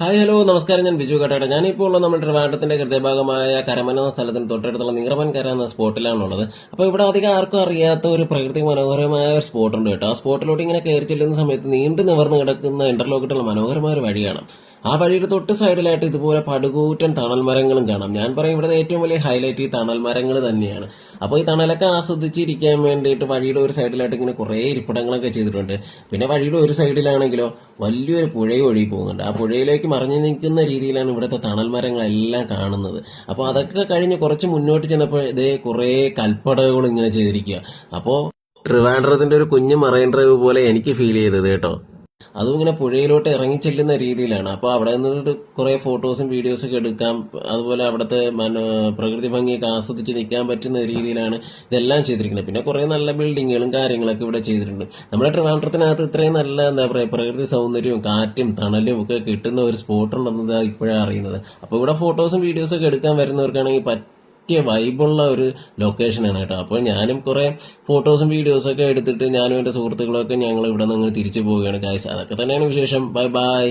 Hi hello നമസ്കാരം. ഞാൻ ബിജു കട്ടാട്ട. ഞാനിപ്പോൾ ഉള്ളത് നമ്മുടെ ട്രിവാൻഡ്രത്തിന്റെ ഹൃദയഭാഗമായ കരമന എന്ന സ്ഥലത്തിന് തൊട്ടടുത്തുള്ള നീറമൻ കര എന്ന സ്പോട്ടിലാണുള്ളത്. അപ്പോൾ ഇവിടെ അധികം ആർക്കും അറിയാത്ത ഒരു പ്രകൃതി മനോഹരമായ ഒരു സ്പോട്ട് ഉണ്ട് കേട്ടോ. ആ സ്പോട്ടിലോട്ട് ഇങ്ങനെ കയറി ചെല്ലുന്ന സമയത്ത് നീണ്ടു നിവർന്ന് കിടക്കുന്ന ഇന്റർലോക്കിട്ടുള്ള മനോഹരമായ ഒരു വഴിയാണ്. ആ വഴിയുടെ തൊട്ട് സൈഡിലായിട്ട് ഇതുപോലെ പടുകൂറ്റൻ തണൽ മരങ്ങളും കാണാം. ഞാൻ പറയും ഇവിടുത്തെ ഏറ്റവും വലിയ ഹൈലൈറ്റ് ഈ തണൽ മരങ്ങൾ തന്നെയാണ്. അപ്പോൾ ഈ തണലൊക്കെ ആസ്വദിച്ചിരിക്കാൻ വേണ്ടിയിട്ട് വഴിയുടെ ഒരു സൈഡിലായിട്ട് ഇങ്ങനെ കുറേ ഇരിപ്പിടങ്ങളൊക്കെ ചെയ്തിട്ടുണ്ട്. പിന്നെ വഴിയുടെ ഒരു സൈഡിലാണെങ്കിലോ വലിയൊരു പുഴയും ഒഴുകി പോകുന്നുണ്ട്. ആ പുഴയിലേക്ക് മറിഞ്ഞു നിൽക്കുന്ന രീതിയിലാണ് ഇവിടുത്തെ തണൽ മരങ്ങളെല്ലാം കാണുന്നത്. അപ്പോൾ അതൊക്കെ കഴിഞ്ഞ് കുറച്ച് മുന്നോട്ട് ചെന്നപ്പോൾ ഇതേ കുറേ കൽപ്പടകൾ ഇങ്ങനെ ചെയ്തിരിക്കുക. അപ്പോൾ ട്രിവാൻഡ്രത്തിന്റെ ഒരു കുഞ്ഞു മറൈൻ ഡ്രൈവ് പോലെ എനിക്ക് ഫീൽ ചെയ്തത് കേട്ടോ. അതും ഇങ്ങനെ പുഴയിലോട്ട് ഇറങ്ങി ചെല്ലുന്ന രീതിയിലാണ്. അപ്പോൾ അവിടെ നിന്നിട്ട് കുറേ ഫോട്ടോസും വീഡിയോസും ഒക്കെ എടുക്കാം. അതുപോലെ അവിടുത്തെ പ്രകൃതി ഭംഗിയൊക്കെ ആസ്വദിച്ച് നിൽക്കാൻ പറ്റുന്ന രീതിയിലാണ് ഇതെല്ലാം ചെയ്തിരിക്കുന്നത്. പിന്നെ കുറേ നല്ല ബിൽഡിങ്ങുകളും കാര്യങ്ങളൊക്കെ ഇവിടെ ചെയ്തിട്ടുണ്ട്. നമ്മുടെ ട്രിവാൻഡ്രത്തിനകത്ത് ഇത്രയും നല്ല എന്താ പറയുക പ്രകൃതി സൗന്ദര്യവും കാറ്റും തണലും ഒക്കെ കിട്ടുന്ന ഒരു സ്പോട്ട് ഉണ്ടെന്നത് ഇപ്പോഴാണ് അറിയുന്നത്. അപ്പോൾ ഇവിടെ ഫോട്ടോസും വീഡിയോസും ഒക്കെ എടുക്കാൻ വരുന്നവർക്കാണെങ്കിൽ പറ്റിയ വൈബുള്ള ഒരു ലൊക്കേഷനാണ് കേട്ടോ. അപ്പോൾ ഞാനും കുറേ ഫോട്ടോസും വീഡിയോസും ഒക്കെ എടുത്തിട്ട് ഞാനും എൻ്റെ സുഹൃത്തുക്കളൊക്കെ ഞങ്ങൾ ഇവിടെ നിന്ന് തിരിച്ചു പോവുകയാണ് ഗായ്സ്. അതൊക്കെ തന്നെയാണ് വിശേഷം. Bye bye.